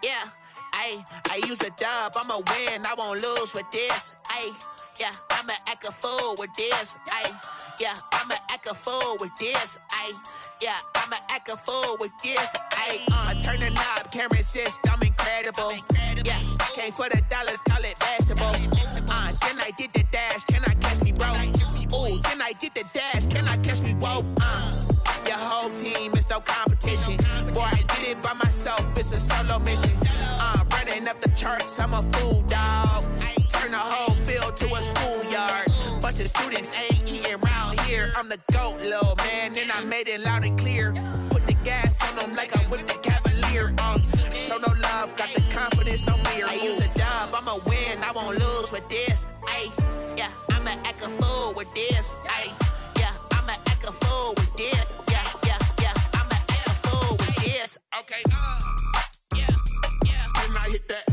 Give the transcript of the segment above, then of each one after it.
Yeah, I use a dub, I'ma win, I won't lose with this. Yeah, I'ma act a fool with this. Yeah, I'ma act a fool with this. Yeah, I'ma act a fool with this. I turn the knob, can't resist, I'm incredible. Yeah, came for the dollars, call it vegetable. Then I did the dash, can I catch me, bro? Ooh, then I did the dash, can I catch me, whoa? Your whole team is no competition. Boy, I did it by myself, it's a solo mission. Running up the charts, I'm a fool, dog. Turn the whole field to a schoolyard. Bunch of students ain't eating round here. I'm the GOAT, little man, and I made it loud and clear. Put the gas on them like I'm with the Cavalier. Show no love, got the confidence, no fear. I use a dub, I'ma win, I won't lose with this. Yeah, I'ma act a fool with this. Yeah, I'ma act a fool with this. Yeah, I'ma act a fool with this. Okay, yeah, then I hit that.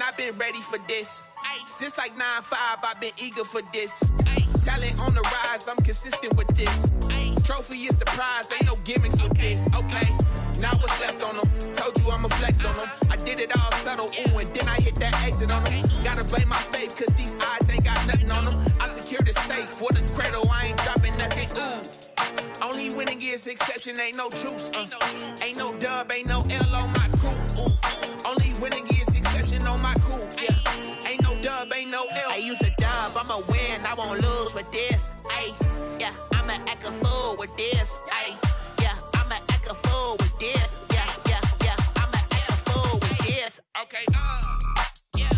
I've been ready for this. Since like 9-5, I've been eager for this. Talent on the rise, I'm consistent with this. Trophy is the prize, ain't no gimmicks with this. Okay, now what's left on them? Told you I'ma flex on them. I did it all subtle, ooh, and then I hit that exit on them. Gotta blame my faith, cause these eyes ain't got nothing on them. I secured the safe for the cradle, I ain't dropping nothing, ooh. Only winning is exception, ain't no truce. Ain't no dub, ain't no L on my crew. Ooh. Only winning is exception on my crew. Yeah, ain't no dub, ain't no L. I use a dub, I'ma win, I won't lose with this. Yeah, I'ma act a fool with this. Yeah, I'ma act a fool with this. Yeah, I'ma act a fool with this. Okay, yeah,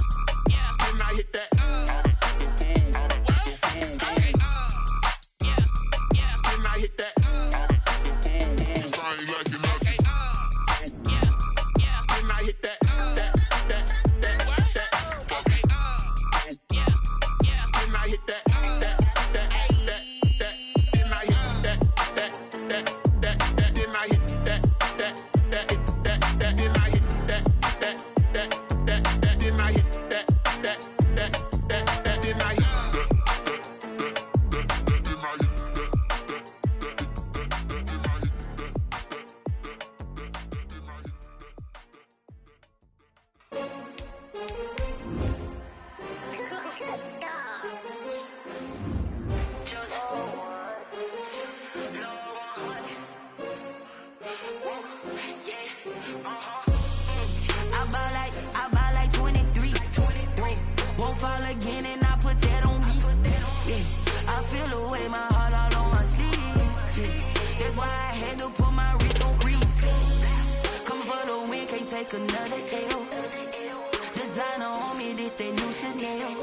then I hit that. Okay, yeah, then I hit that. Another L. Designer on me, this that new Chanel.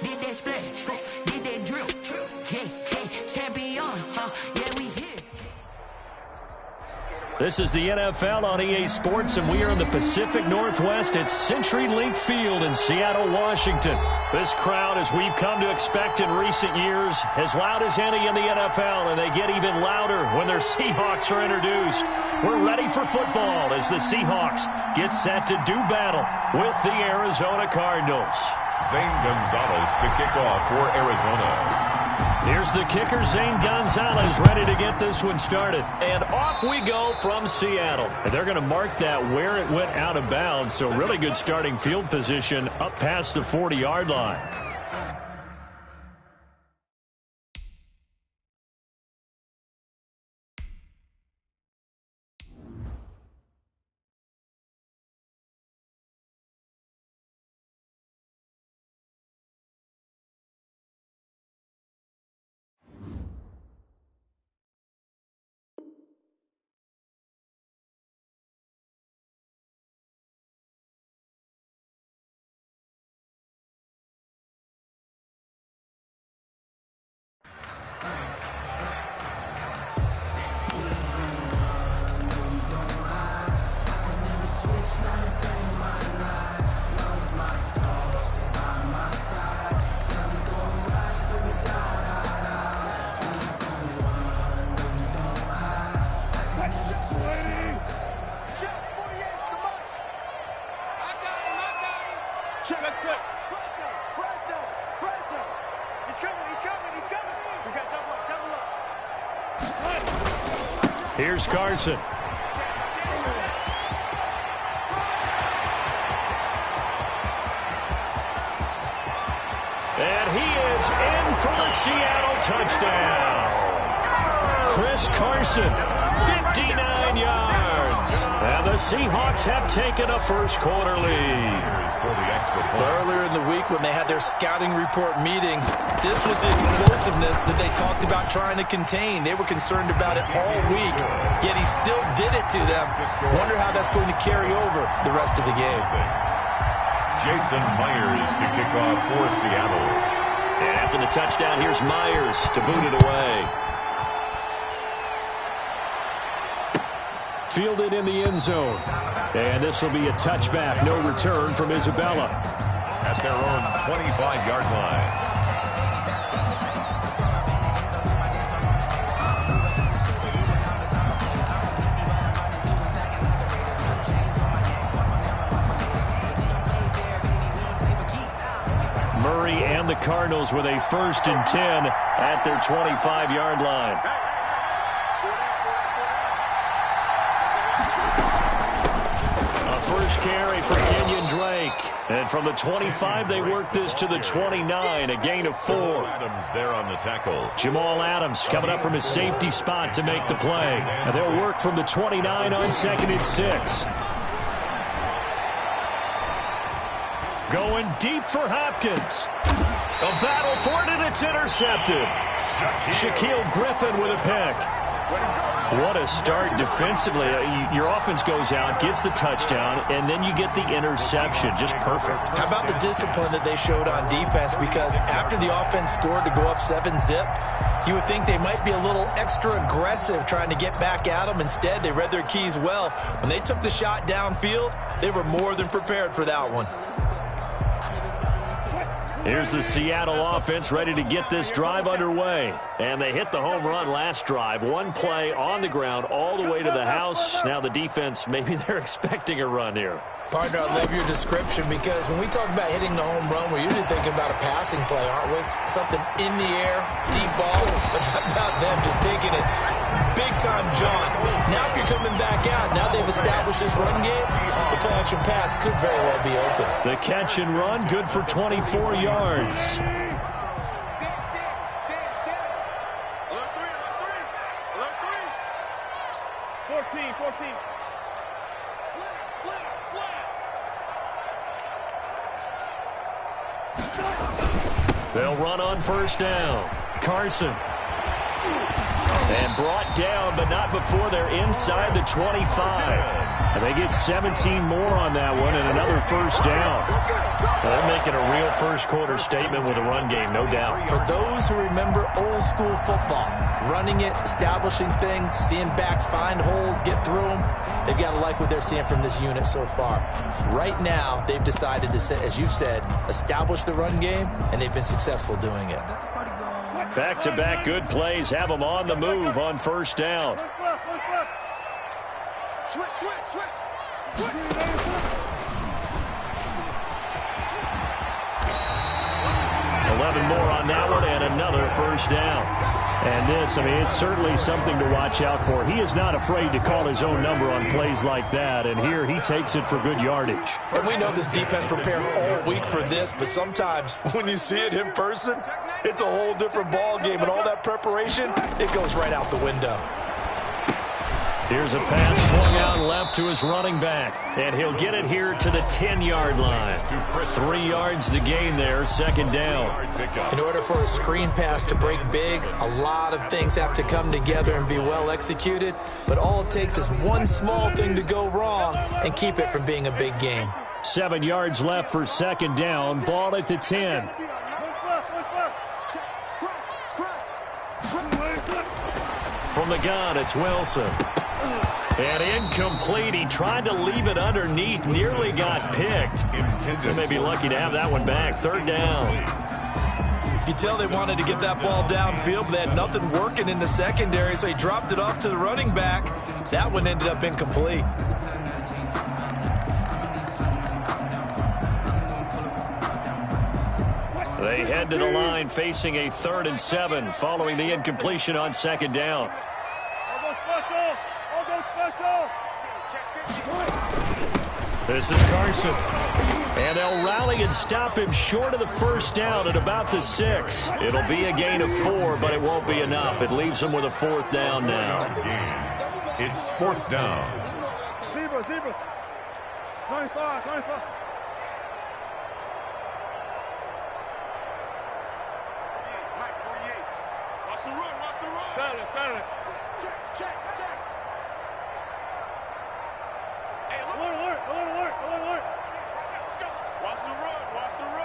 Did that splash, did that drill. Yeah, champion, yeah, we here. This is the NFL on EA Sports, and we are in the Pacific Northwest at CenturyLink Field in Seattle, Washington. This crowd, as we've come to expect in recent years, as loud as any in the NFL, and they get even louder when their Seahawks are introduced. We're ready for football as the Seahawks get set to do battle with the Arizona Cardinals. Zane Gonzalez to kick off for Arizona. Here's the kicker, Zane Gonzalez, ready to get this one started. And off we go from Seattle. And they're going to mark that where it went out of bounds, so really good starting field position up past the 40-yard line. Check. Press down. He's coming. We got double up. Here's Carson. And he is in for the Seattle touchdown. Chris Carson, 59 yards. And the Seahawks have taken a first-quarter lead. Earlier in the week when they had their scouting report meeting, this was the explosiveness that they talked about trying to contain. They were concerned about it all week, yet he still did it to them. Wonder how that's going to carry over the rest of the game. Jason Myers to kick off for Seattle. And after the touchdown, here's Myers to boot it away. Fielded in the end zone. And this will be a touchback. No return from Isabella. At their own 25-yard line. Murray and the Cardinals with a 1st and 10 at their 25-yard line. A first carry for Kenyon Drake. And from the 25, they work this to the 29, a gain of 4. Adams there on the tackle. Jamal Adams coming up from his safety spot to make the play. And they'll work from the 29 on 2nd and 6. Going deep for Hopkins. A battle for it, and it's intercepted. Shaquille Griffin with a pick. What a start defensively. Your offense goes out, gets the touchdown, and then you get the interception. Just perfect. How about the discipline that they showed on defense? Because after the offense scored to go up 7-zip, you would think they might be a little extra aggressive trying to get back at them. Instead, they read their keys well. When they took the shot downfield, they were more than prepared for that one. Here's the Seattle offense ready to get this drive underway. And they hit the home run last drive. One play on the ground all the way to the house. Now the defense, maybe they're expecting a run here. Partner, I love your description because when we talk about hitting the home run, we're usually thinking about a passing play, aren't we? Something in the air, deep ball. But how about them just taking it big-time John? Now if you're coming back out, now they've established this run game, the play-action pass could very well be open. The catch and run, good for 24 yards. Alert 3. 14. They'll run on first down. Carson. And brought down, but not before they're inside the 25. And they get 17 more on that one and another first down. They're making a real first-quarter statement with a run game, no doubt. For those who remember old-school football, running it, establishing things, seeing backs find holes, get through them, they've got to like what they're seeing from this unit so far. Right now, they've decided to, as you said, establish the run game, and they've been successful doing it. Back-to-back good plays have them on the move on first down. Switch. 11 more on that one and another first down. And this, it's certainly something to watch out for. He is not afraid to call his own number on plays like that, and here he takes it for good yardage. And we know this defense prepared all week for this, but sometimes when you see it in person, it's a whole different ball game, and all that preparation, it goes right out the window. Here's a pass swung out left to his running back, and he'll get it here to the 10-yard line. 3 yards the gain there, second down. In order for a screen pass to break big, a lot of things have to come together and be well executed, but all it takes is one small thing to go wrong and keep it from being a big game. 7 yards left for second down, ball at the 10. From the gun, it's Wilson. And incomplete. He tried to leave it underneath. Nearly got picked. They may be lucky to have that one back. Third down. You can tell they wanted to get that ball downfield, but they had nothing working in the secondary, so he dropped it off to the running back. That one ended up incomplete. They head to the line facing a 3rd and 7 following the incompletion on 2nd down. This is Carson. And they'll rally and stop him short of the 1st down at about the 6. It'll be a gain of 4, but it won't be enough. It leaves them with a 4th down now. It's 4th down. Zebra. 95. Mike, 48. Watch the run. Got it. Check. Hey, alert. Let's go. Watch the run.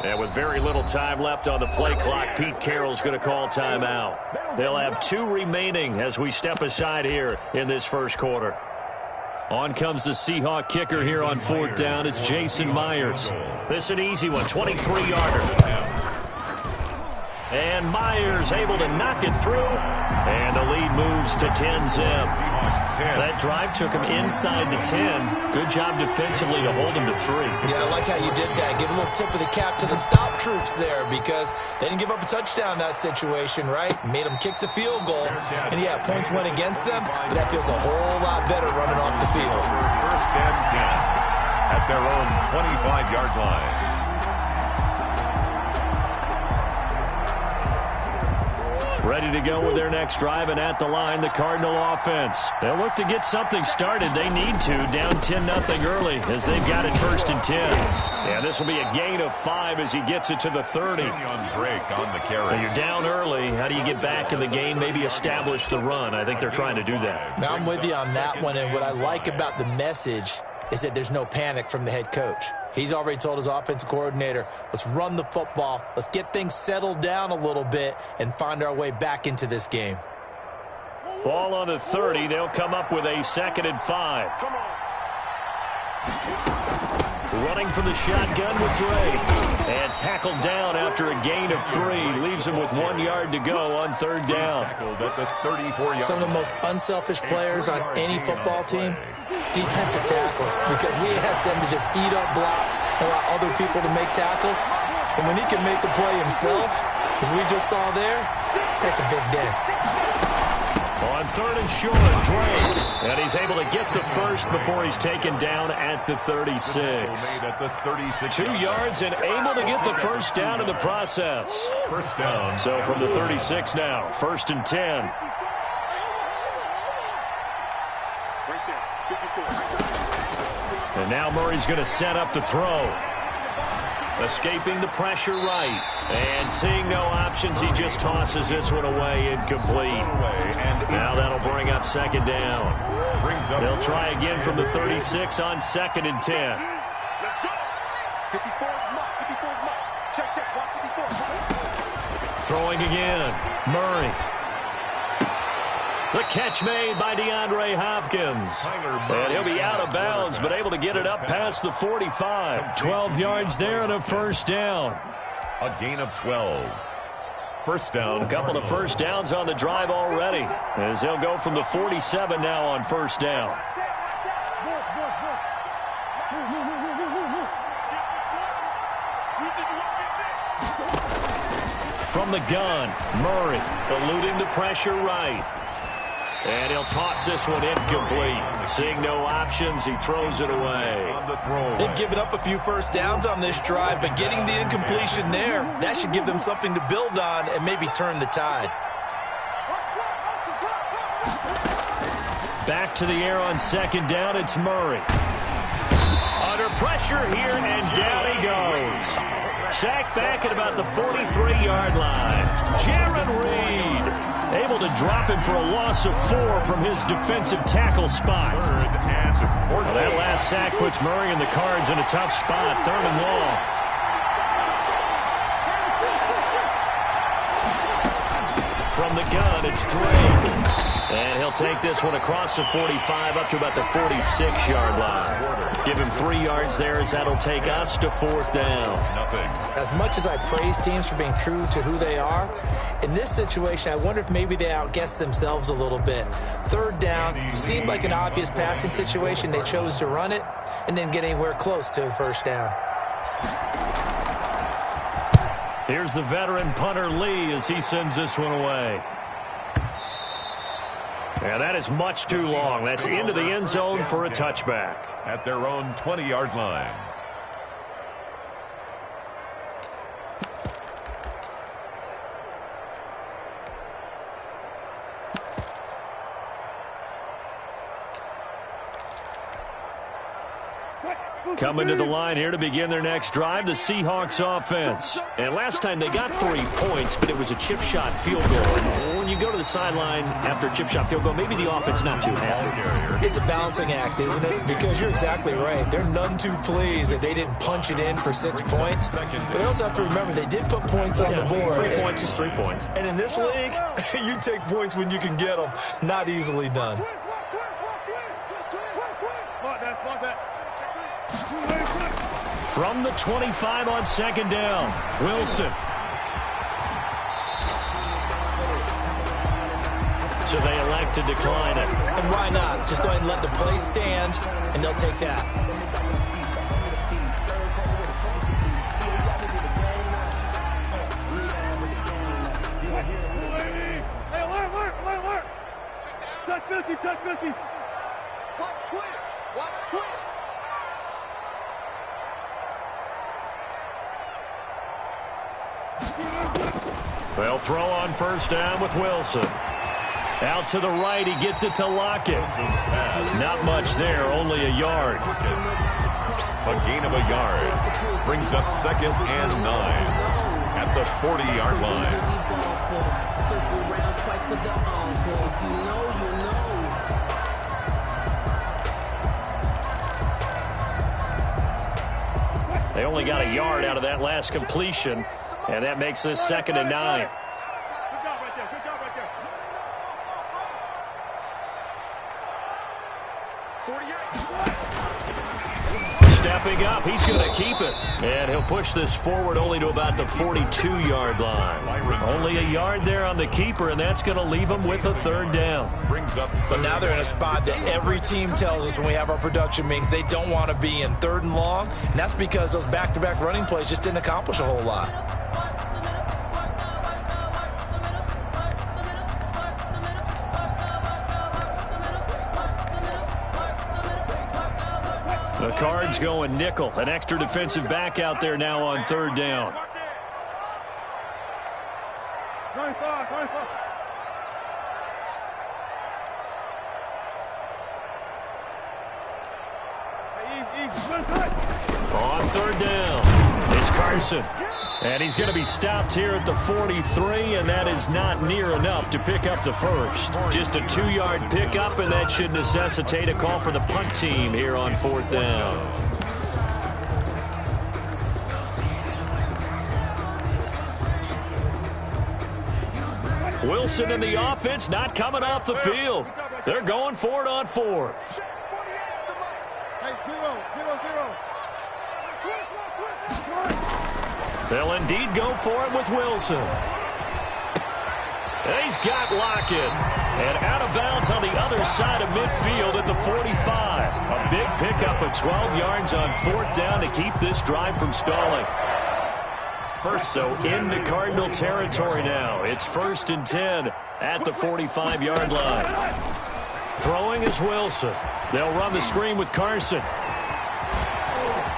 And with very little time left on the play clock, Pete Carroll's going to call timeout. They'll have 2 remaining as we step aside here in this 1st quarter. On comes the Seahawk kicker here on 4th down. It's Jason Myers. This an easy one, 23-yarder. And Myers able to knock it through. And the lead moves to 10-zip. That drive took him inside the 10. Good job defensively to hold him to 3. Yeah, I like how you did that. Give a little tip of the cap to the stop troops there because they didn't give up a touchdown in that situation, right? Made them kick the field goal. And, yeah, points went against them, but that feels a whole lot better running off the field. 1st and 10 at their own 25-yard line. Ready to go with their next drive, and at the line, the Cardinal offense. They'll look to get something started. They need to, down 10-0 early, as they've got it 1st and 10. Yeah, this will be a gain of 5 as he gets it to the 30. Break on the carry. When you're down early, how do you get back in the game, maybe establish the run? I think they're trying to do that. Now, I'm with you on that one, and what I like about the message is that there's no panic from the head coach. He's already told his offensive coordinator, let's run the football, let's get things settled down a little bit and find our way back into this game. Ball on the 30. They'll come up with a 2nd and 5. Come on. Running from the shotgun with Dede. And tackled down after a gain of 3. Leaves him with 1 yard to go on 3rd down. At the 34-yard. Some of the most unselfish players on any football team, defensive tackles, because we ask them to just eat up blocks and allow other people to make tackles. And when he can make a play himself, as we just saw there, that's a big day. On 3rd and short, Dede. And he's able to get the 1st before he's taken down at the 36. At the 36. 2 yards and able to get the 1st down in the process. 1st down. So from the 36 now, 1st and 10. And now Murray's going to set up the throw. Escaping the pressure right. And seeing no options, he just tosses this one away, incomplete. Now that'll bring up 2nd down. They'll try again from the 36 on 2nd and 10. Throwing again. Murray. The catch made by DeAndre Hopkins. And he'll be out of bounds, but able to get it up past the 45. 12 yards there and a 1st down. A gain of 12. 1st down. A couple of 1st downs on the drive already, as they'll go from the 47 now on 1st down. From the gun, Murray eluding the pressure right. And he'll toss this one incomplete. Seeing no options, he throws it away. They've given up a few 1st downs on this drive, but getting the incompletion there, that should give them something to build on and maybe turn the tide. Back to the air on 2nd down, it's Murray. Under pressure here, and down he goes. Sacked back at about the 43-yard line. Jaron Reed able to drop him for a loss of 4 from his defensive tackle spot. Well, that last sack puts Murray and the Cards in a tough spot. 3rd and long. From the gun, it's Dede. And he'll take this one across the 45 up to about the 46-yard line. Give him 3 yards there as that'll take us to 4th down. As much as I praise teams for being true to who they are, in this situation, I wonder if maybe they outguessed themselves a little bit. 3rd down seemed like an obvious passing situation. They chose to run it and didn't get anywhere close to the 1st down. Here's the veteran punter Lee as he sends this one away. And that is much too long. That's into the end zone for a touchback. At their own 20-yard line. Coming to the line here to begin their next drive, the Seahawks offense. And last time they got 3 points, but it was a chip shot field goal. And when you go to the sideline after a chip shot field goal, maybe the offense not too happy. It's a balancing act, isn't it? Because you're exactly right. They're none too pleased that they didn't punch it in for 6 points. But they also have to remember they did put points on the board. 3 points is 3 points. And in this league, you take points when you can get them. Not easily done. From the 25 on 2nd down, Wilson. So they elect to decline it. And why not? Just go ahead and let the play stand, and they'll take that. Hey, alert. Touch 50. Watch twins. They'll throw on 1st down with Wilson. Out to the right, he gets it to Lockett. Not much there, only a yard. A gain of a yard. Brings up 2nd and 9 at the 40-yard line. They only got a yard out of that last completion, and that makes this 2nd and 9. Good job right there. 48. Stepping up, he's going to keep it. And he'll push this forward only to about the 42-yard line. Only a yard there on the keeper, and that's going to leave him with a 3rd down. But now they're in a spot that every team tells us when we have our production meetings they don't want to be in, 3rd and long. And that's because those back-to-back running plays just didn't accomplish a whole lot. The Cards going nickel. An extra defensive back out there now on 3rd down. 95. On 3rd down, it's Carson. And he's going to be stopped here at the 43, and that is not near enough to pick up the 1st. Just a 2-yard pickup, and that should necessitate a call for the punt team here on 4th down. Wilson and the offense not coming off the field. They're going for it on 4th. Hey, 0. They'll indeed go for it with Wilson. And he's got Lockett. And out of bounds on the other side of midfield at the 45. A big pickup of 12 yards on 4th down to keep this drive from stalling. So in the Cardinal territory now. It's 1st and 10 at the 45-yard line. Throwing is Wilson. They'll run the screen with Carson.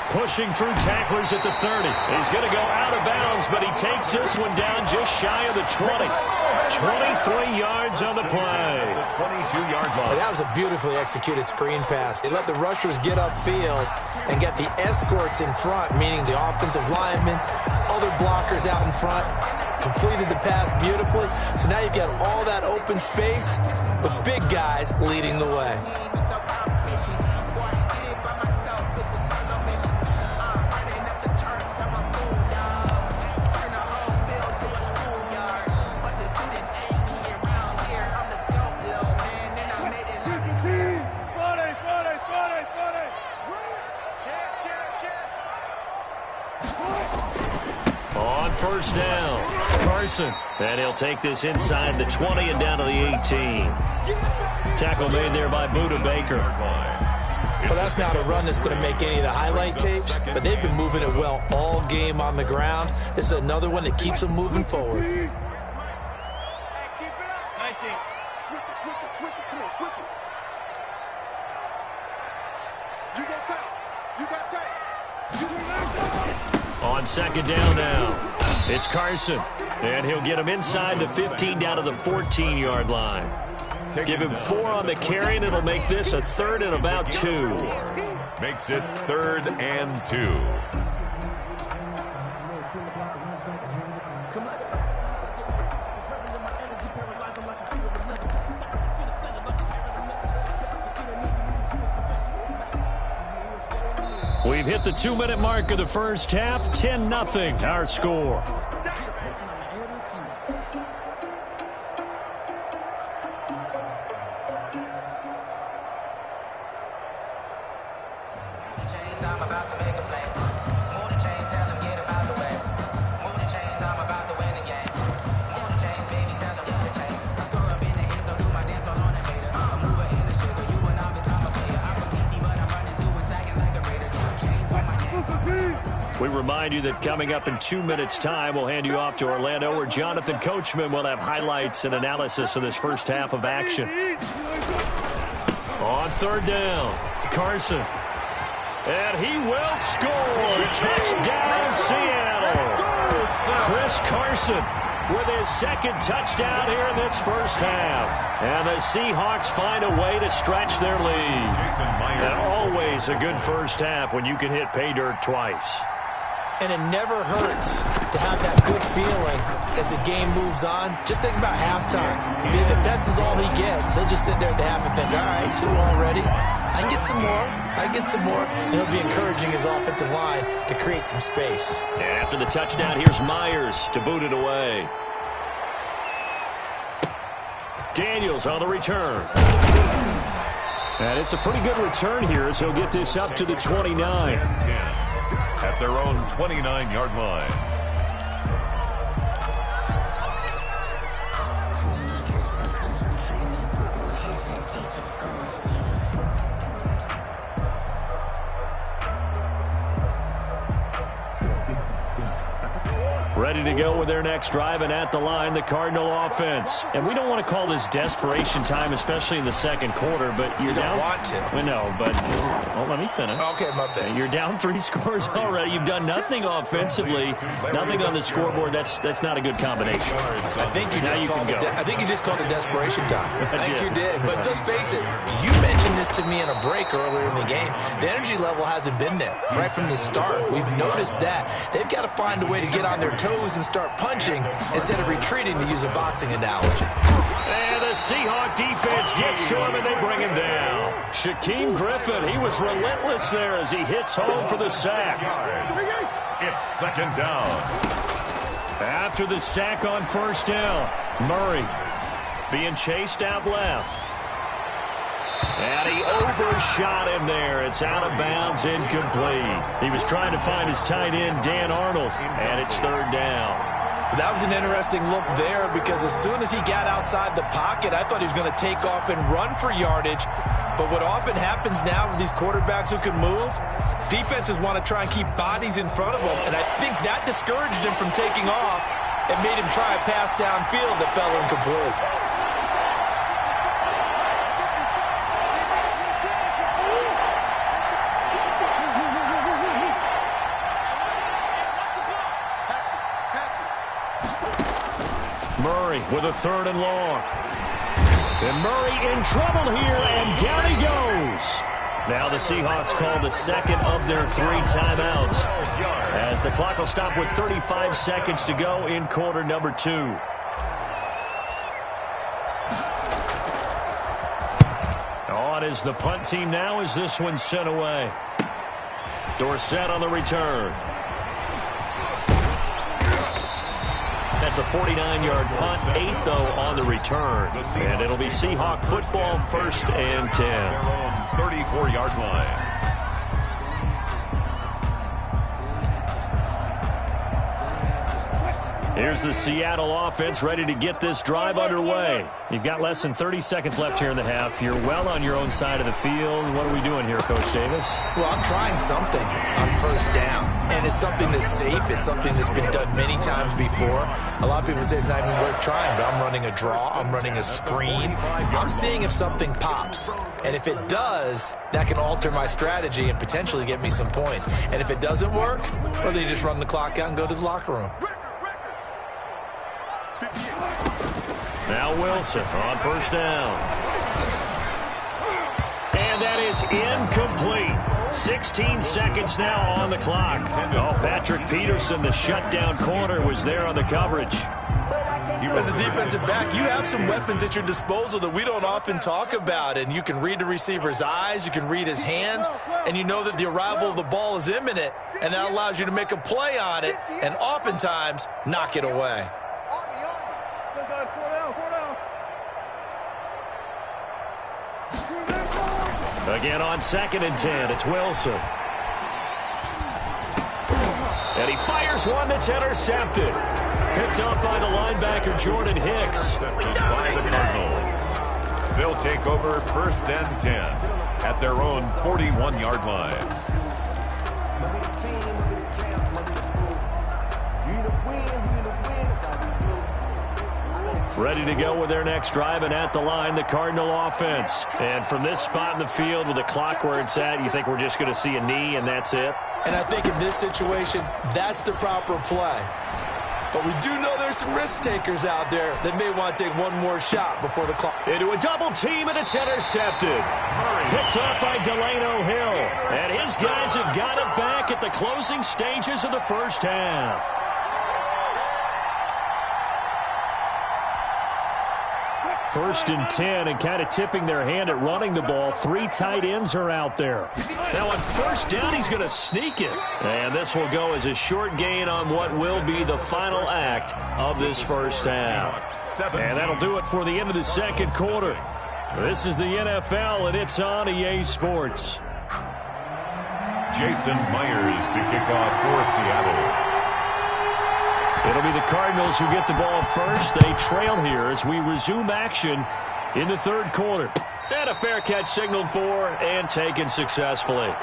Pushing through tacklers at the 30. He's going to go out of bounds, but he takes this one down just shy of the 20. 23 yards on the play. 22-yard line. That was a beautifully executed screen pass. They let the rushers get upfield and get the escorts in front, meaning the offensive linemen, other blockers out in front, completed the pass beautifully. So now you've got all that open space with big guys leading the way. first down. Carson. And he'll take this inside the 20 and down to the 18. Tackle made there by Buda Baker. Well, that's not a run that's going to make any of the highlight tapes, but they've been moving it well all game on the ground. This is another one that keeps them moving forward. Hey, keep it up. 19. Switch it. Come on, switch it. You got time. You got time. On second down now, it's Carson. And he'll get him inside the 15 down to the 14-yard line. Give him 4 on the carry, and it'll make this a 3rd and about 2. Makes it 3rd and 2. We've hit the 2-minute mark of the first half. 10-0 our score. We remind you that coming up in 2 minutes' time, we'll hand you off to Orlando, where Jonathan Coachman will have highlights and analysis of this first half of action. On third down, Carson. And he will score. Touchdown, Seattle. Chris Carson with his second touchdown here in this first half. And the Seahawks find a way to stretch their lead. And always a good first half when you can hit pay dirt twice. And it never hurts to have that good feeling as the game moves on. Just think about halftime. If that's all he gets, he'll just sit there at the half and think, all right, 2 already. I can get some more. I can get some more. And he'll be encouraging his offensive line to create some space. And after the touchdown, here's Myers to boot it away. Daniels on the return. And it's a pretty good return here as he'll get this up to the 29. At their own 29-yard line. Ready to go with their next drive, and at the line, the Cardinal offense. And we don't want to call this desperation time, especially in the second quarter, but you're down. You don't want to. I know, but let me finish. Okay, my bad. You're down 3 scores already. You've done nothing offensively, nothing on the scoreboard. That's not a good combination. I think you just called it desperation time. I think you did. But let's face it, you mentioned this to me in a break earlier in the game. The energy level hasn't been there right from the start. We've noticed that. They've got to find a way to get on their toes and start punching instead of retreating, to use a boxing analogy. And the Seahawk defense gets to him, and they bring him down. Shaquem Griffin, he was relentless there as he hits home for the sack. It's second down. After the sack on first down, Murray being chased out left. And he overshot him there. It's out of bounds, incomplete. He was trying to find his tight end, Dan Arnold, and it's third down. That was an interesting look there, because as soon as he got outside the pocket, I thought he was going to take off and run for yardage. But what often happens now with these quarterbacks who can move, defenses want to try and keep bodies in front of them, and I think that discouraged him from taking off and made him try a pass downfield that fell incomplete. Murray with a 3rd and long. And Murray in trouble here, and down he goes. Now the Seahawks call the second of their 3 timeouts, as the clock will stop with 35 seconds to go in quarter number 2. On is the punt team now as this one's sent away. Dorsett on the return. That's a 49-yard punt, 8 though on the return. And it'll be Seahawk football, 1st and 10. Their own 34-yard line. Here's the Seattle offense ready to get this drive underway. You've got less than 30 seconds left here in the half. You're well on your own side of the field. What are we doing here, Coach Davis? Well, I'm trying something on first down, and it's something that's safe. It's something that's been done many times before. A lot of people say it's not even worth trying, but I'm running a draw. I'm running a screen. I'm seeing if something pops, and if it does, that can alter my strategy and potentially get me some points. And if it doesn't work, well, then you just run the clock out and go to the locker room. Now Wilson on first down. And that is incomplete. 16 seconds now on the clock. Oh, Patrick Peterson, the shutdown corner, was there on the coverage. As a defensive back, you have some weapons at your disposal that we don't often talk about, and you can read the receiver's eyes, you can read his hands, and you know that the arrival of the ball is imminent, and that allows you to make a play on it and oftentimes knock it away. Again on 2nd and 10, it's Wilson. And he fires one that's intercepted. Picked up by the linebacker, Jordan Hicks. By the Cardinals. They'll take over 1st and 10 at their own 41-yard line. Ready to go with their next drive, and at the line, the Cardinal offense. And from this spot in the field with the clock where it's at, you think we're just going to see a knee and that's it? And I think in this situation, that's the proper play. But we do know there's some risk takers out there that may want to take one more shot before the clock. Into a double team, and it's intercepted. Picked up by Delano Hill. And his guys have got it back at the closing stages of the first half. First and 10, and kind of tipping their hand at running the ball. 3 tight ends are out there. Now on first down, he's going to sneak it. And this will go as a short gain on what will be the final act of this first half. And that'll do it for the end of the second quarter. This is the NFL, and it's on EA Sports. Jason Myers to kick off for Seattle. It'll be the Cardinals who get the ball first. They trail here as we resume action in the third quarter. And a fair catch signaled for and taken successfully.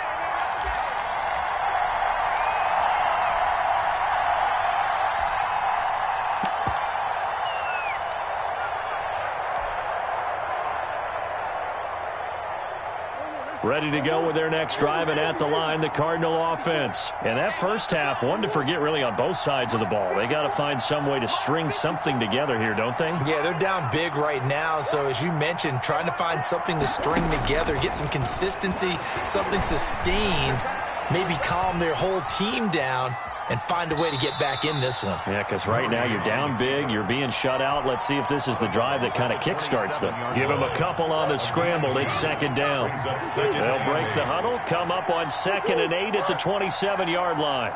Ready to go with their next drive, and at the line, the Cardinal offense. And that first half, one to forget really on both sides of the ball. They got to find some way to string something together here, don't they? Yeah, they're down big right now. So as you mentioned, trying to find something to string together, get some consistency, something sustained, maybe calm their whole team down and find a way to get back in this one. Yeah, because right now you're down big, you're being shut out. Let's see if this is the drive that kind of kickstarts them. Give them a couple on the scramble. It's second down. They'll break the huddle, come up on 2nd and 8 at the 27-yard line.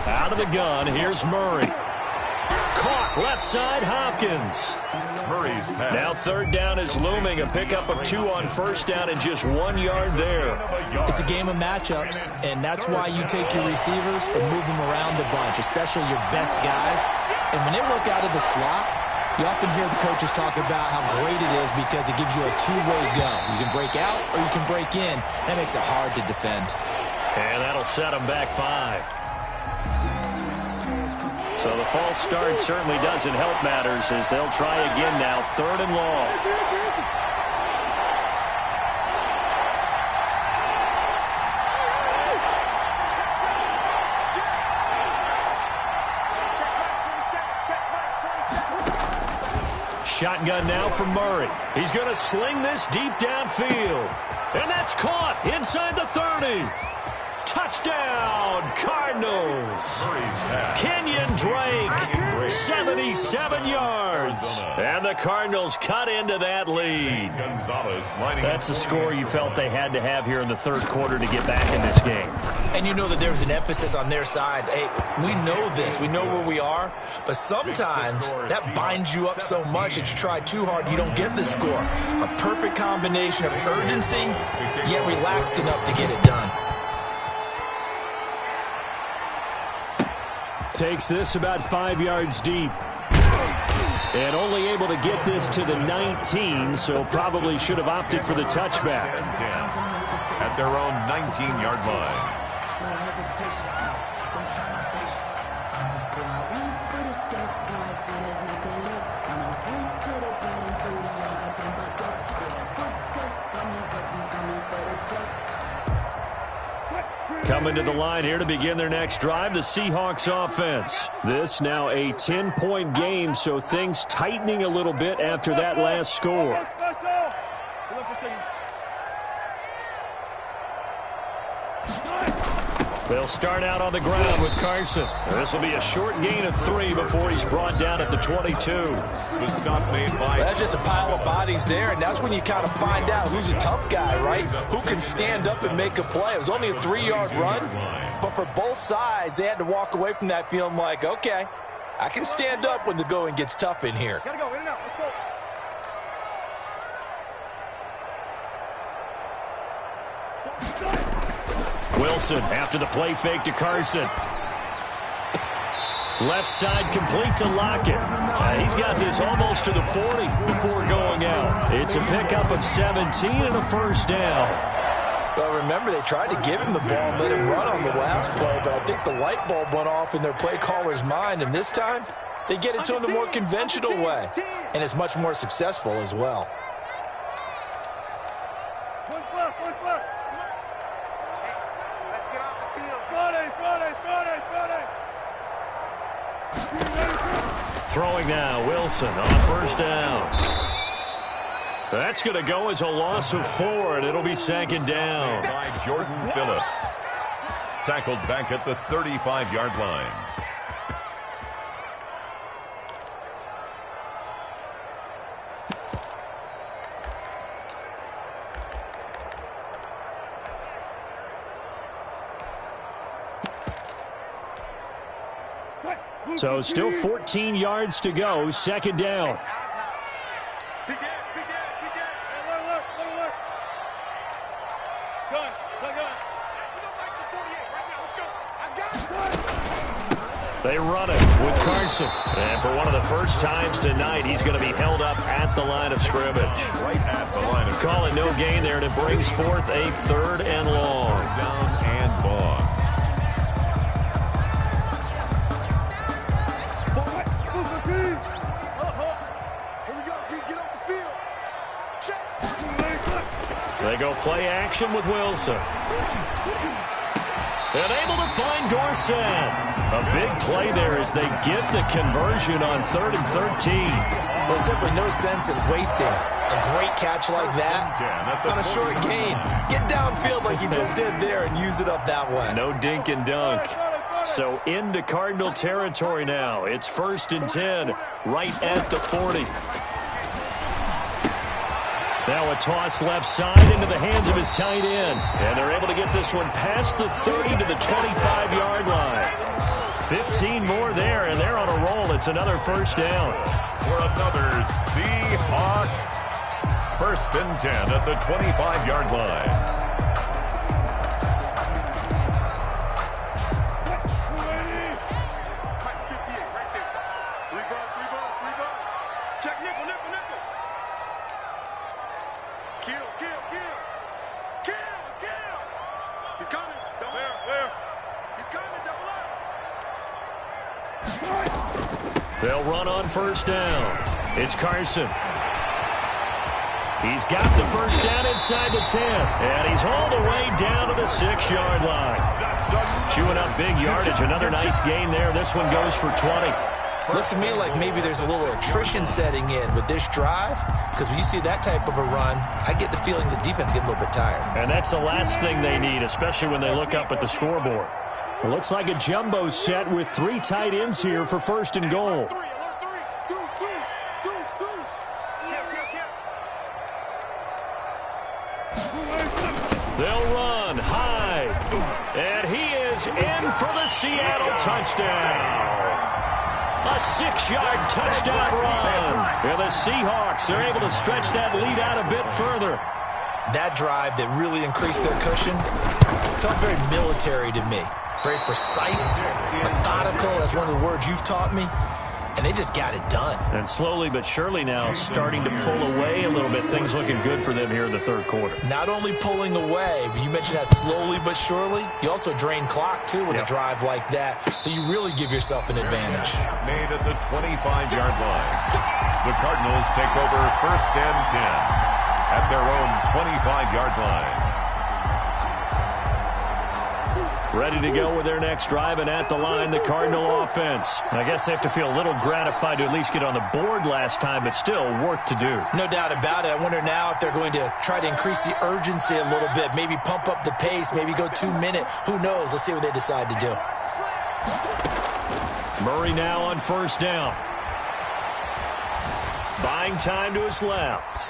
Out of the gun, here's Murray. Caught left side, Hopkins. Now third down is looming. A pickup of 2 on first down and just 1 yard there. It's a game of matchups, and that's why you take your receivers and move them around a bunch, especially your best guys. And when they work out of the slot, you often hear the coaches talk about how great it is because it gives you a two-way go. You can break out or you can break in. That makes it hard to defend. And that'll set them back 5. So the false start certainly doesn't help matters as they'll try again now, 3rd and long. Shotgun now from Murray. He's going to sling this deep downfield. And that's caught inside the 30. Touchdown, Cardinals. Kenyon Drake, 77 yards. And the Cardinals cut into that lead. That's a score you felt they had to have here in the third quarter to get back in this game. And you know that there was an emphasis on their side. Hey, we know this. We know where we are. But sometimes that binds you up so much that you try too hard, you don't get the score. A perfect combination of urgency yet relaxed enough to get it done. Takes this about 5 yards deep. And only able to get this to the 19, so probably should have opted for the touchback. 10 at their own 19-yard line. Coming to the line here to begin their next drive, the Seahawks offense. This now a 10-point game, so things tightening a little bit after that last score. They'll start out on the ground with Carson. This will be a short gain of 3 before he's brought down at the 22. The stop made by... That's just a pile of bodies there, and that's when you kind of find out who's a tough guy, right? Who can stand up and make a play. It was only a 3-yard run, but for both sides, they had to walk away from that feeling like, okay, I can stand up when the going gets tough in here. Gotta go, in and out, let's go. Wilson after the play fake to Carson. Left side complete to Lockett. He's got this almost to the 40 before going out. It's a pickup of 17 and a first down. Well, remember, they tried to give him the ball and let him run on the last play, but I think the light bulb went off in their play caller's mind, and this time they get it to him the more conventional way, and it's much more successful as well. One's left. Let's get off the field. Friday. Throwing now, Wilson on first down. That's going to go as a loss of 4, and it'll be second down. By Jordan Phillips. Tackled back at the 35-yard line. So still 14 yards to go, second down. Be dead. Alert. Gun. They run it with Carson. And for one of the first times tonight, he's going to be held up at the line of scrimmage. Right at the line of scrimmage. Calling no gain there, and it brings forth a 3rd and long. Down and long. They go play action with Wilson. And able to find Dorsett. A big play there as they get the conversion on 3rd and 13. There's simply no sense in wasting a great catch like that on a short gain. Get downfield like you just did there and use it up that way. No dink and dunk. So into Cardinal territory now. It's 1st and 10 right at the 40. Now a toss left side into the hands of his tight end. And they're able to get this one past the 30 to the 25-yard line. 15 more there, and they're on a roll. It's another first down. For another Seahawks. 1st and 10 at the 25-yard line. They'll run on first down. It's Carson. He's got the first down inside the 10. And he's all the way down to the 6-yard line. Chewing up big yardage. Another nice gain there. This one goes for 20. Looks to me like maybe there's a little attrition setting in with this drive, because when you see that type of a run, I get the feeling the defense getting a little bit tired. And that's the last thing they need, especially when they look up at the scoreboard. It looks like a jumbo set with 3 tight ends here for 1st and goal. They'll run high, and he is in for the Seattle touchdown. A 6-yard touchdown run. And the Seahawks are able to stretch that lead out a bit further. That drive that really increased their cushion felt very military to me. Very precise, methodical, that's one of the words you've taught me. And they just got it done. And slowly but surely now starting to pull away a little bit. Things looking good for them here in the third quarter. Not only pulling away, but you mentioned that slowly but surely. You also drain clock, too, with a drive like that. So you really give yourself an advantage. Made at the 25-yard line. The Cardinals take over 1st and 10 at their own 25-yard line. Ready to go with their next drive, and at the line, the Cardinal offense. I guess they have to feel a little gratified to at least get on the board last time, but still work to do. No doubt about it. I wonder now if they're going to try to increase the urgency a little bit, maybe pump up the pace, maybe go 2-minute. Who knows? Let's see what they decide to do. Murray now on 1st down. Buying time to his left.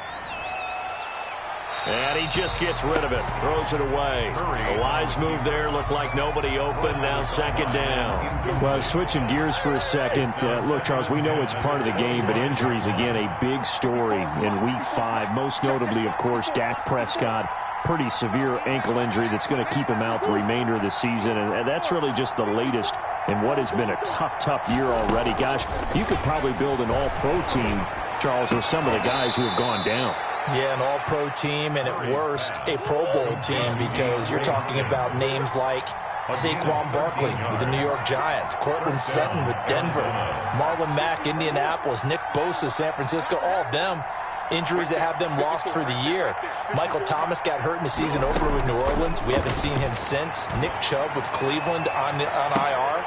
And he just gets rid of it. Throws it away. A wise move there. Looked like nobody open. Now 2nd down. Well, switching gears for a second. Look, Charles, we know it's part of the game, but injuries, again, a big story in Week 5. Most notably, of course, Dak Prescott. Pretty severe ankle injury that's going to keep him out the remainder of the season. And that's really just the latest in what has been a tough year already. Gosh, you could probably build an all-pro team, Charles, with some of the guys who have gone down. Yeah, an all-pro team, and at worst, a Pro Bowl team, because you're talking about names like Saquon Barkley with the New York Giants, Cortland Sutton with Denver, Marlon Mack, Indianapolis, Nick Bosa, San Francisco, all of them injuries that have them lost for the year. Michael Thomas got hurt in the season opener with New Orleans. We haven't seen him since. Nick Chubb with Cleveland on IR.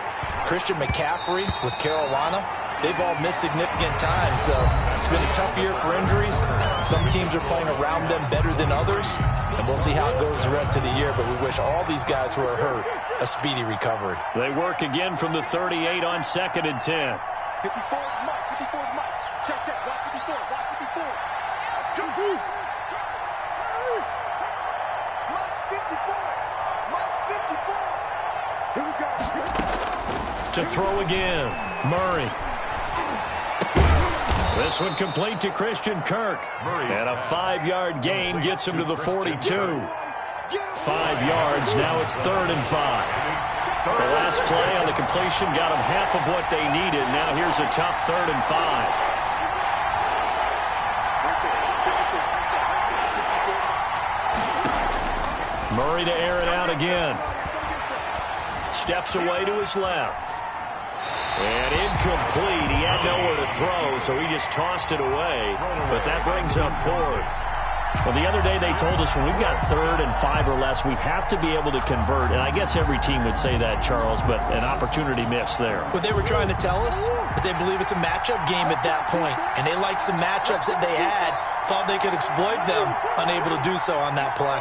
Christian McCaffrey with Carolina. They've all missed significant time, so it's been a tough year for injuries. Some teams are playing around them better than others, and we'll see how it goes the rest of the year, but we wish all these guys who are hurt a speedy recovery. They work again from the 38 on 2nd and 10. 54 Mike, 54 Mike. Check, block 54, block 54. Come through. Mike 54. Mike 54. Here we go. To throw again, Murray. This one complete to Christian Kirk. And a 5-yard gain gets him to the 42. 5 yards, now it's 3rd and 5. The last play on the completion got them half of what they needed. Now here's a tough 3rd and 5. Murray to air it out again. Steps away to his left. And incomplete. He had nowhere to throw, so he just tossed it away. But that brings up 4th. Well, the other day they told us when we've got 3rd and 5 or less, we have to be able to convert. And I guess every team would say that, Charles, but an opportunity missed there. What they were trying to tell us is they believe it's a matchup game at that point. And they liked some matchups that they had, thought they could exploit them, unable to do so on that play.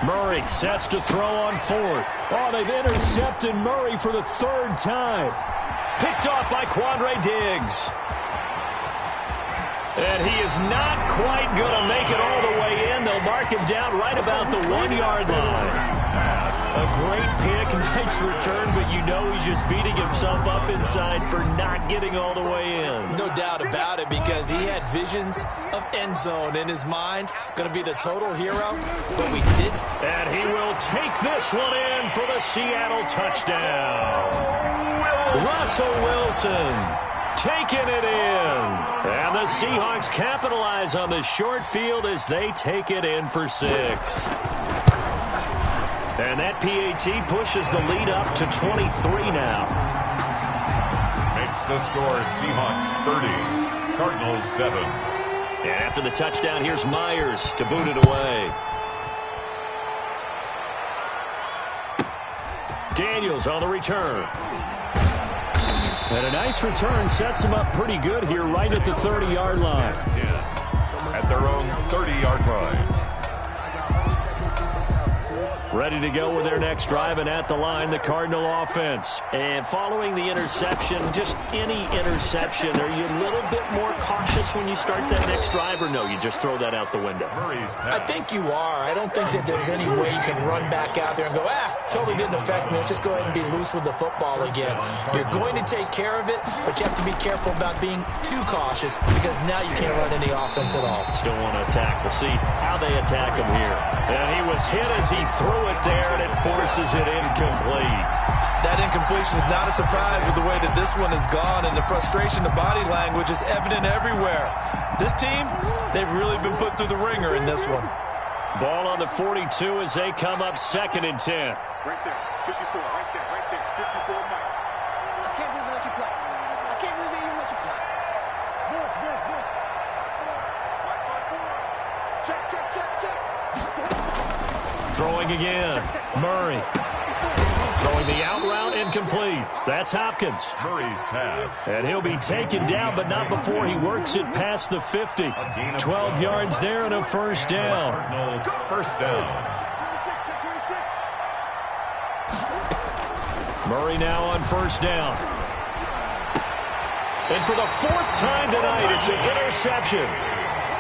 Murray sets to throw on 4th. Oh, they've intercepted Murray for the 3rd time. Picked off by Quandre Diggs. And he is not quite going to make it all the way in. They'll mark him down right about the 1-yard line. A great pick, nice return, but you know he's just beating himself up inside for not getting all the way in. No doubt about it, because he had visions of end zone in his mind. Going to be the total hero, but we did. And he will take this one in for the Seattle touchdown. Russell Wilson taking it in. And the Seahawks capitalize on the short field as they take it in for 6. And that PAT pushes the lead up to 23 now. Makes the score Seahawks 30, Cardinals 7. And after the touchdown, here's Myers to boot it away. Daniels on the return. And a nice return sets him up pretty good here right at the 30-yard line. At their own 30-yard line. Ready to go with their next drive, and at the line, the Cardinal offense. And following the interception, just any interception, are you a little bit more cautious when you start that next drive, or no, you just throw that out the window? I think you are. I don't think that there's any way you can run back out there and go, totally didn't affect me. Let's just go ahead and be loose with the football again. You're going to take care of it, but you have to be careful about being too cautious because now you can't run any offense at all. Still want to attack. We'll see how they attack him here. And he was hit as he threw it there, and it forces it incomplete. That incompletion is not a surprise with the way that this one has gone, and the frustration, the body language is evident everywhere. This team, they've really been put through the ringer in this one. Ball on the 42 as they come up 2nd and 10. Right there, 54, right there, 54, Mike. I can't believe they let you play. I can't believe they even let you play. Boys. Mike, check. Throwing again. Murray. Throwing the out route, incomplete. That's Hopkins. Murray's pass. And he'll be taken down, but not before he works it past the 50. 12 yards there and a first down. First down. Murray now on first down. And for the 4th time tonight, it's an interception.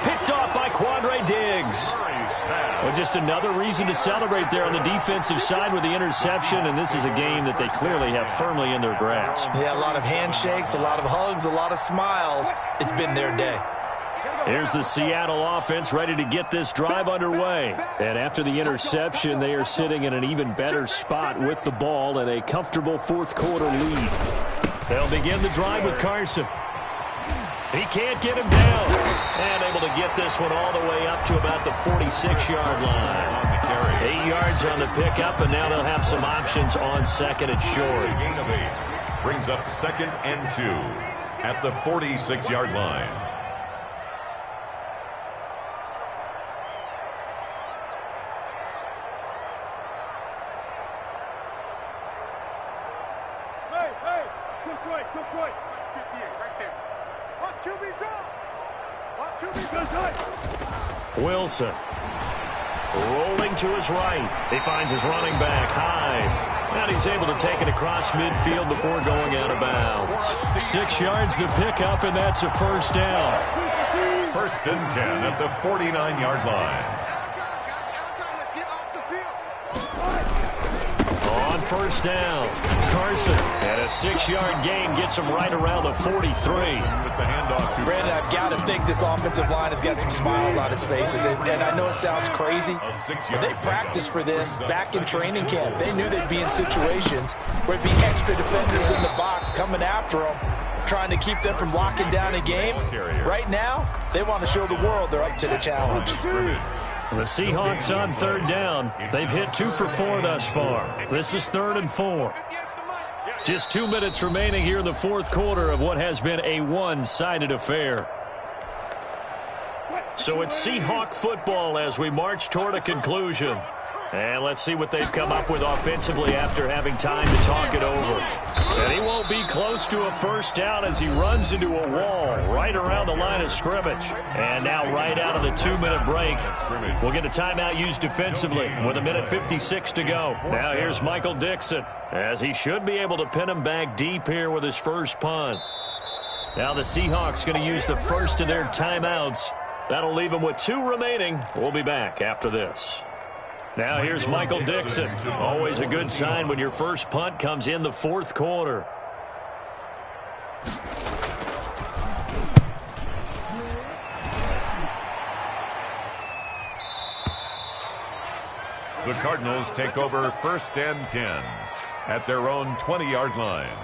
Picked off by Quandre Diggs. Well, just another reason to celebrate there on the defensive side with the interception, and this is a game that they clearly have firmly in their grasp. Yeah, a lot of handshakes, a lot of hugs, a lot of smiles. It's been their day. Here's the Seattle offense ready to get this drive underway. And after the interception, they are sitting in an even better spot with the ball and a comfortable 4th quarter lead. They'll begin the drive with Carson. He can't get him down. And able to get this one all the way up to about the 46-yard line. 8 yards on the pickup, and now they'll have some options on 2nd and short. Gain of 8. Brings up 2nd and 2 at the 46-yard line. Hey, took right. 58, right there. Watch QB draw. Watch QB go tight. Wilson rolling to his right. He finds his running back, Hyde. And he's able to take it across midfield before going out of bounds. 6 yards the pickup, and that's a first down. 1st and 10 at the 49-yard line. On first down, Carson, and a 6-yard gain gets him right around the 43. With the handoff to Brandon, I've got to think this offensive line has got some smiles on its faces. And I know it sounds crazy, but they practiced for this back in training camp. They knew they'd be in situations where it'd be extra defenders in the box coming after them, trying to keep them from locking down a game. Right now, they want to show the world they're up to the challenge. The Seahawks on 3rd down. They've hit 2 for 4 thus far. This is 3rd and 4. Just 2 minutes remaining here in the 4th quarter of what has been a one-sided affair. So it's Seahawk football as we march toward a conclusion. And let's see what they've come up with offensively after having time to talk it over. And he won't be close to a first down as he runs into a wall right around the line of scrimmage. And now right out of the 2-minute break, we'll get a timeout used defensively with 1:56 to go. Now here's Michael Dixon as he should be able to pin him back deep here with his first punt. Now the Seahawks going to use the first of their timeouts. That'll leave them with 2 remaining. We'll be back after this. Now here's Michael Dixon. Always a good sign when your first punt comes in the 4th quarter. the Cardinals take over 1st and 10 at their own 20-yard line.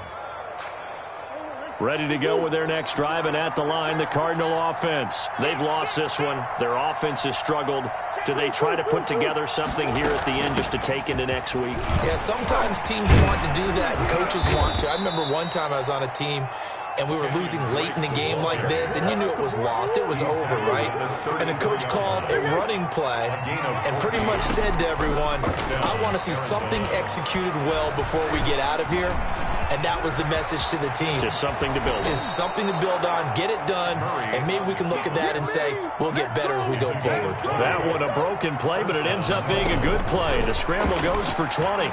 Ready to go with their next drive, and at the line, the Cardinal offense. They've lost this one. Their offense has struggled. Do they try to put together something here at the end just to take into next week? Yeah, sometimes teams want to do that, and coaches want to. I remember one time I was on a team, and we were losing late in the game like this, and you knew it was lost. It was over, right? And the coach called a running play and pretty much said to everyone, I want to see something executed well before we get out of here. and that was the message to the team. Just something to build on. Just something to build on, get it done, and maybe we can look at that and say, we'll get better as we go forward. That one a broken play, but it ends up being a good play. The scramble goes for 20.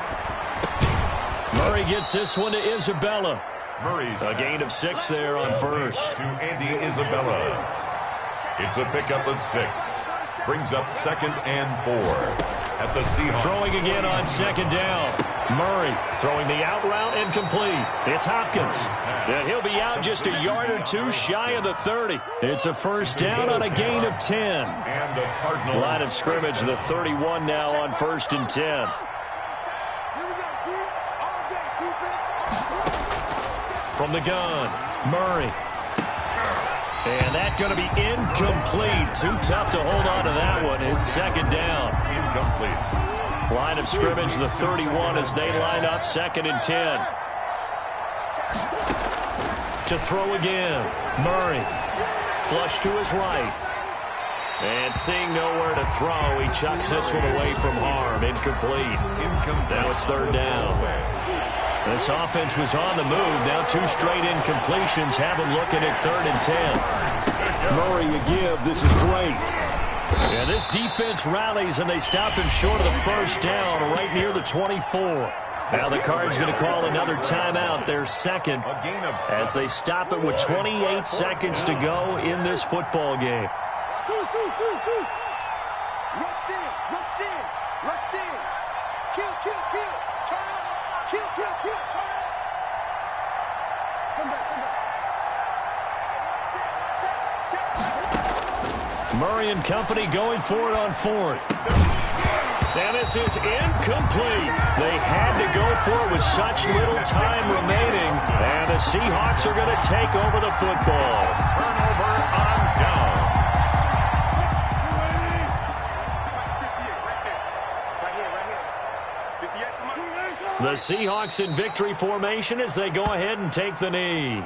Murray gets this one to Isabella. Murray's A gain of 6 there on first. to Andy Isabella. It's a pickup of 6. Brings up 2nd and 4 at the Seahawks. Throwing again on 2nd down. Murray throwing the out route incomplete. It's Hopkins. And he'll be out just a yard or two shy of the 30. It's a first down on a gain of 10. And the Cardinals. Line of scrimmage, the 31 now on 1st and 10. From the gun, Murray. And that's going to be incomplete. Too tough to hold on to that one. It's 2nd down. Incomplete. Line of scrimmage, the 31 as they line up 2nd and 10. To throw again, Murray. Flush to his right. And seeing nowhere to throw, he chucks this one away from harm. Incomplete. Now it's 3rd down. This offense was on the move. Now 2 straight incompletions have them looking at 3rd and 10. Murray a give. This is Drake. Yeah, this defense rallies, and they stop him short of the first down right near the 24. Now the Cards going to call another timeout, their 2nd, as they stop it with 28 seconds to go in this football game. Rush in. Kill. Turn up. Kill. Turn up. Come back. Murray and company going for it on 4th. And this is incomplete. They had to go for it with such little time remaining. And the Seahawks are going to take over the football. Turnover on downs. The Seahawks in victory formation as they go ahead and take the knee.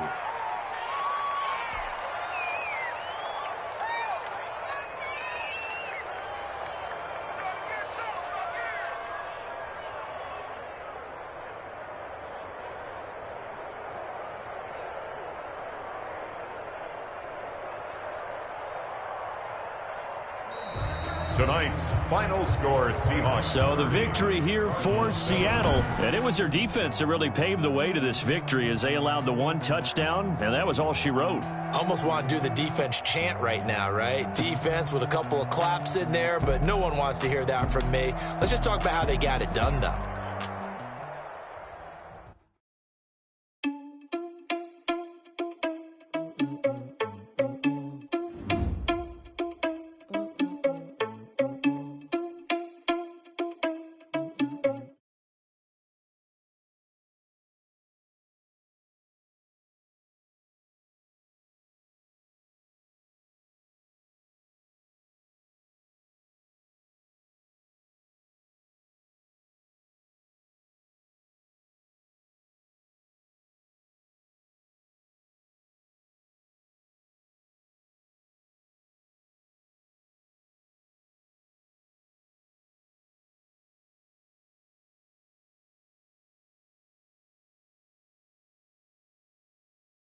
Tonight's final score, Seahawks. So the victory here for Seattle. And it was their defense that really paved the way to this victory as they allowed the 1 touchdown, and that was all she wrote. Almost want to do the defense chant right now, right? Defense with a couple of claps in there, but no one wants to hear that from me. Let's just talk about how they got it done, though.